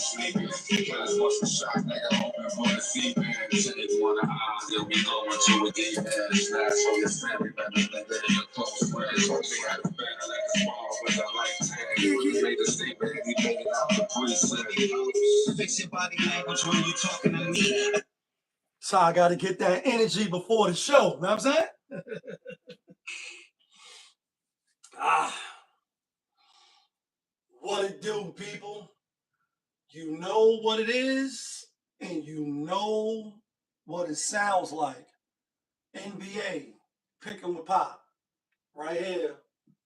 sleeping. Killers bust a shot, nigga, hoping for the feedback. Niggas wanna eyes, they'll be going to a deep end. Slash on your family, better than your close friends. Hope they had a better like a small with a light tag. We made a statement, we made it out the precinct. Fix your body language when you talking to me. So I got to get that energy before the show. You know what I'm saying? What it do, people? You know what it is, and you know what it sounds like. NBA, Picking with Pop, right here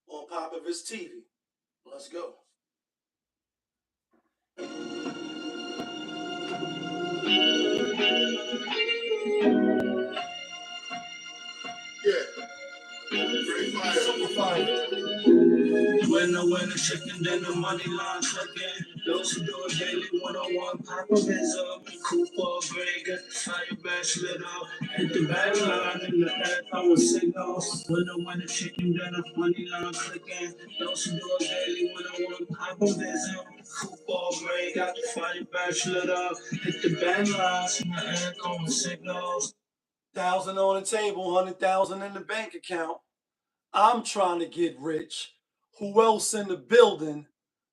on Popovich TV. Let's go. Super fire. Winner, chicken dinner, money line checking. Those who do it daily, one-on-one, Popovism. Cooper, Greg, got the fire bash lit up. Hit the back line in the air, throwing signals. Winner, chicken dinner, money line clicking. Those who do it daily, one-on-one, Popovism. Cooper, Greg, got the fire bash lit up. Hit the back lines in the air, throwing signals. 1,000 on the table, 100,000 in the bank account. I'm trying to get rich. Who else in the building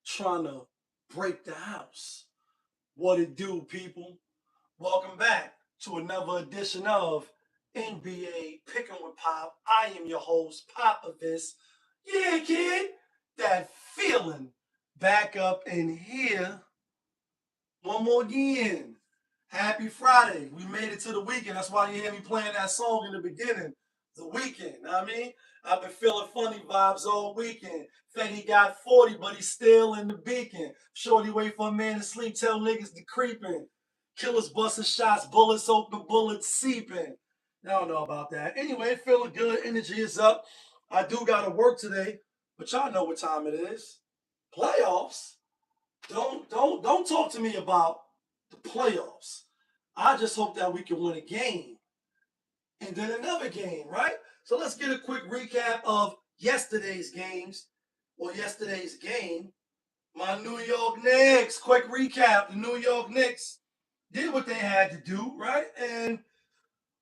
trying to break the house? What it do, people? Welcome back to another edition of NBA Picking with Pop. I am your host, Popovich. Yeah, kid, that feeling back up in here. One more again. Happy Friday. We made it to the weekend. That's why you hear me playing that song in the beginning. The weekend, know what I mean? I've been feeling funny vibes all weekend. Fetty got 40, but he's still in the beacon. Shorty wait for a man to sleep, tell niggas to creeping. Killers busting shots, bullets open, bullets seeping. I don't know about that. Anyway, feeling good, energy is up. I do gotta work today, but y'all know what time it is. Playoffs. Don't talk to me about the playoffs. I just hope that we can win a game and then another game, right? So let's get a quick recap of yesterday's games or yesterday's game. My New York Knicks, quick recap. The New York Knicks did what they had to do, right? And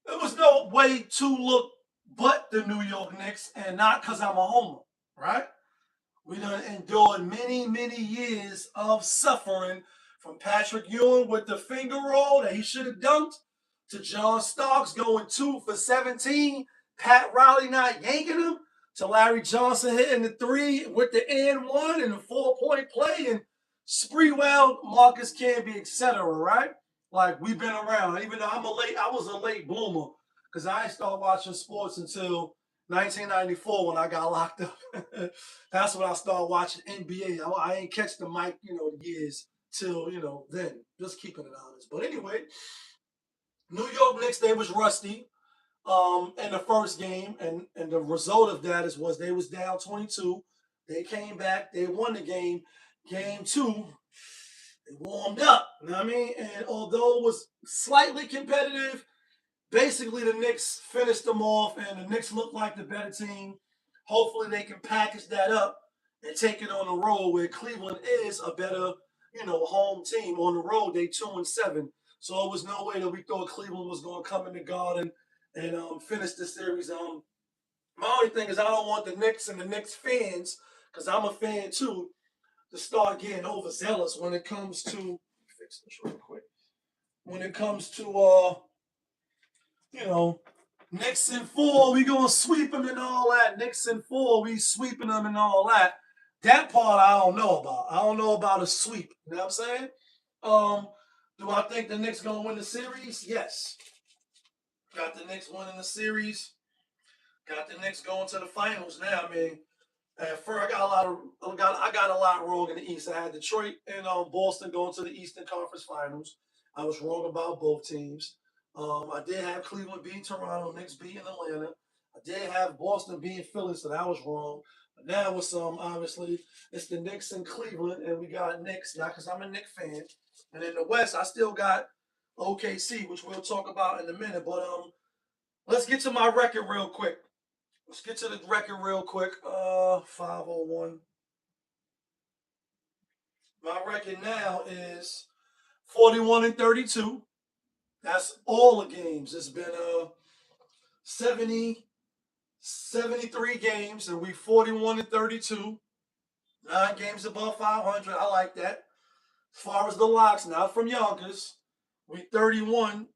there was no way to look but the New York Knicks, and not because I'm a homer, right? We done endured many, many years of suffering from Patrick Ewing with the finger roll that he should have dunked, to John Starks going 2 for 17, Pat Riley not yanking him, to Larry Johnson hitting the 3 with the and 1 and the 4-point play, and Spreewell, Marcus Camby, etc. Right? Like, we've been around. Even though I was a late bloomer because I didn't start watching sports until 1994 when I got locked up. That's when I started watching NBA. I ain't catch the mic, years till, then. Just keeping it honest. But anyway, New York Knicks, they was rusty in the first game. And the result of that was they was down 22. They came back. They won the game. Game 2, they warmed up. You know what I mean? And although it was slightly competitive, basically, the Knicks finished them off, and the Knicks look like the better team. Hopefully, they can package that up and take it on the road, where Cleveland is a better, home team. On the road, they 2-7. So it was no way that we thought Cleveland was going to come in the Garden and finish the series. My only thing is I don't want the Knicks and the Knicks fans, because I'm a fan too, to start getting overzealous when it comes to. Fix this real quick. When it comes to Knicks in 4, we gonna sweep them and all that. Knicks in 4, we sweeping them and all that. That part I don't know about. I don't know about a sweep. You know what I'm saying? Do I think the Knicks gonna win the series? Yes. Got the Knicks winning the series. Got the Knicks going to the finals now. I mean, at first I got a lot wrong in the East. I had Detroit and Boston going to the Eastern Conference Finals. I was wrong about both teams. I did have Cleveland beating Toronto, Knicks beating Atlanta. I did have Boston beating Philly, so that was wrong. But now with obviously, it's the Knicks and Cleveland, and we got Knicks, not because I'm a Knicks fan. And in the West, I still got OKC, which we'll talk about in a minute. But let's get to my record real quick. Let's get to the record real quick. 501. My record now is 41-32. That's all the games. It's been 70, 73 games, and we 41-32. 9 games above 500. I like that. As far as the locks, not from Yonkers, we 31.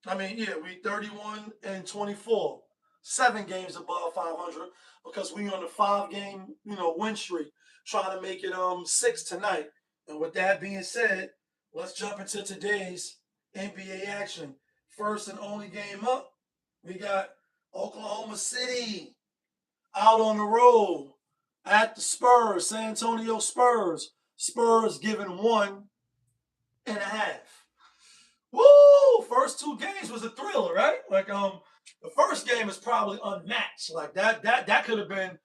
We 31-24. 7 games above 500 because we on a 5 game, win streak, trying to make it 6 tonight. And with that being said, let's jump into today's NBA action. First and only game up, we got Oklahoma City out on the road at the Spurs, San Antonio Spurs. Spurs giving 1.5. Woo! First 2 games was a thriller, right? Like the first game is probably unmatched. Like that could have been,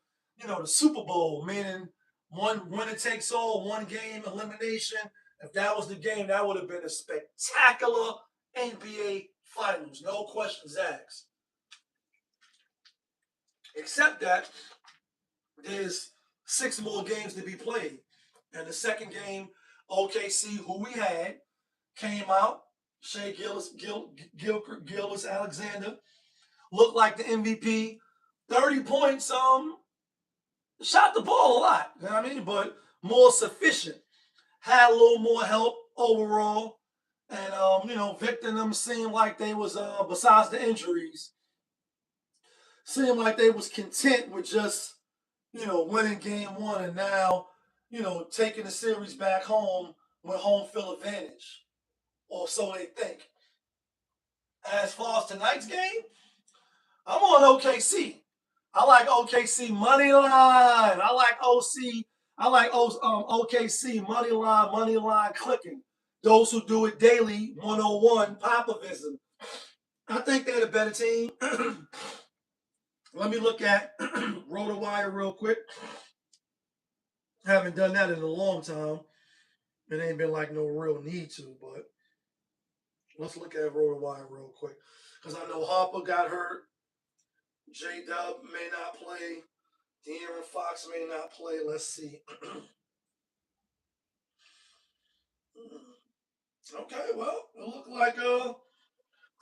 the Super Bowl, meaning one winner takes all, 1 game elimination. If that was the game, that would have been a spectacular NBA Finals, no questions asked. Except that there's 6 more games to be played, and the second game, OKC, who we had, came out. Shea Gillis Alexander looked like the MVP. 30 points, shot the ball a lot, you know what I mean? But more sufficient. Had a little more help overall. And Victor and them seemed like they was besides the injuries, seemed like they was content with just, winning game 1 and now, taking the series back home with home field advantage. Or so they think. As far as tonight's game, I'm on OKC. I like OKC money line. I like OC. I like OKC money line clicking. Those who do it daily, 101 Popovism. I think they're the better team. Let me look at RotoWire real quick. Haven't done that in a long time. It ain't been like no real need to, but let's look at RotoWire real quick. Because I know Harper got hurt. J-Dub may not play. De'Aaron Fox may not play. Let's see. Okay, well, it looked like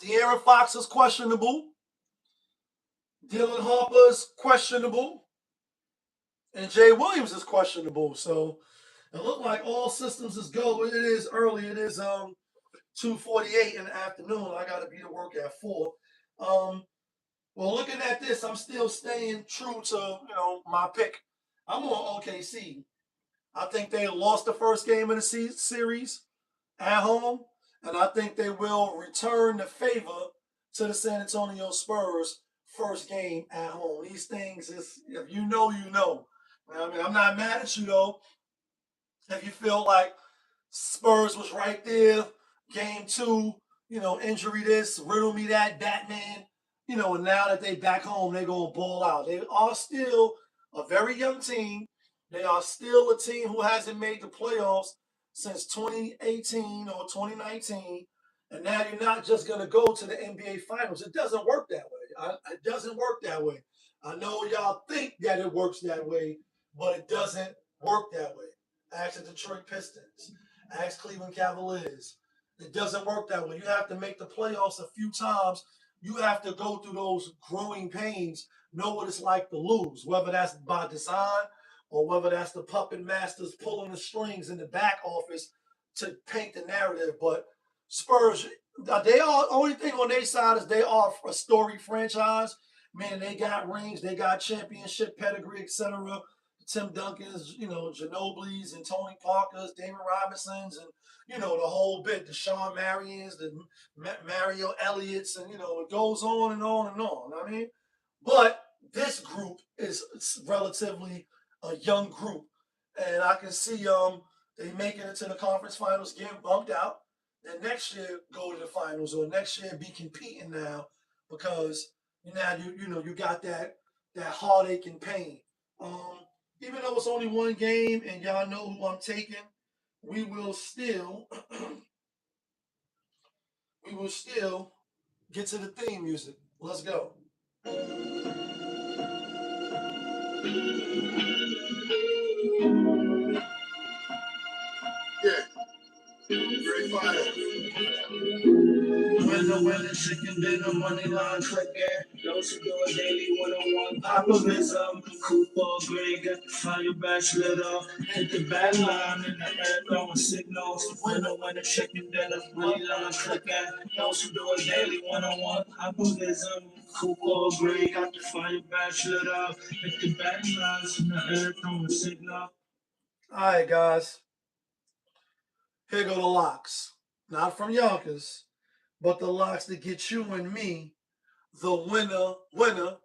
De'Aaron Fox is questionable. Dylan Harper's questionable. And Jay Williams is questionable. So it looked like all systems is go. It is early. It is 2:48 in the afternoon. I gotta be to work at 4. Well, looking at this, I'm still staying true to, my pick. I'm on OKC. I think they lost the first game of the series at home, and I think they will return the favor to the San Antonio Spurs first game at home. These things is, if you know, you know. I mean, I'm not mad at you though. If you feel like Spurs was right there, game 2, injury this, riddle me that, Batman, and now that they back home, they're going to ball out. They are still a very young team. They are still a team who hasn't made the playoffs since 2018 or 2019. And now you're not just going to go to the NBA Finals. It doesn't work that way. It doesn't work that way. I know y'all think that it works that way, but it doesn't work that way. Ask the Detroit Pistons. Ask Cleveland Cavaliers. It doesn't work that way. You have to make the playoffs a few times. You have to go through those growing pains, know what it's like to lose, whether that's by design or whether that's the puppet masters pulling the strings in the back office to paint the narrative. But Spurs, they are only thing on their side is they are a storied franchise. Man, they got rings, they got championship pedigree, etc. Tim Duncan's, Ginobili's and Tony Parker's, Damon Robinson's, and the whole bit, the Sean Marion's, the Mario Elliott's, and it goes on and on and on. I mean, but this group is relatively a young group, and I can see they making it to the conference finals, getting bumped out, and next year go to the finals, or next year be competing now because now you got that heartache and pain. Even though it's only 1 game and y'all know who I'm taking, we will still get to the theme music. Let's go. Yeah. Free fire. Winner, chicken dinner, money line clicking. Those who do it daily, one-on-one populism. Cooper, Greg, got the fire batch lit up. Hit the back line in the air, throwing signals. Winner, chicken dinner, money line clicking. Those who do it daily, one-on-one populism. Cooper, Greg, got the fire batch lit up. Hit the back lines in the air, throwing signals. All right, guys. Here go the locks. Not from Yonkers, but the locks that get you and me the winner.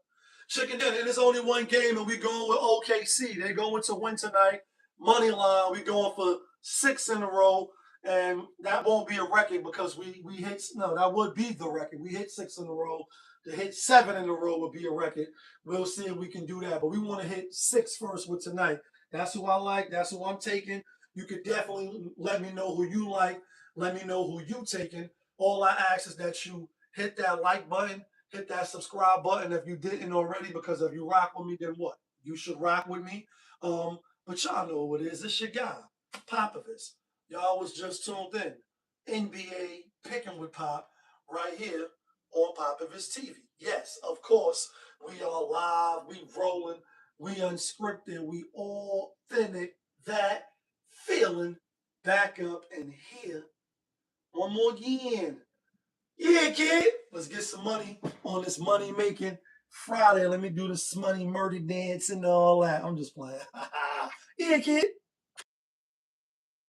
Chicken dinner. And it's only one game, and we going with OKC. They're going to win tonight. Money line. We going for 6 in a row, and that won't be a record because we hit. No, that would be the record. We hit 6 in a row. To hit 7 in a row would be a record. We'll see if we can do that, but we want to hit 6 first with tonight. That's who I like. That's who I'm taking. You could definitely let me know who you like. Let me know who you taking. All I ask is that you hit that like button, hit that subscribe button if you didn't already, because if you rock with me, then what? You should rock with me. But y'all know who it is. It's your guy, Popovich. Y'all was just tuned in. NBA Picking with Pop right here on Popovich TV. Yes, of course, we are live, we rolling, we unscripted, we authentic. That feeling back up in here. One more again. Yeah, kid. Let's get some money on this money making Friday. Let me do this money murder dance and all that. I'm just playing. Yeah, kid.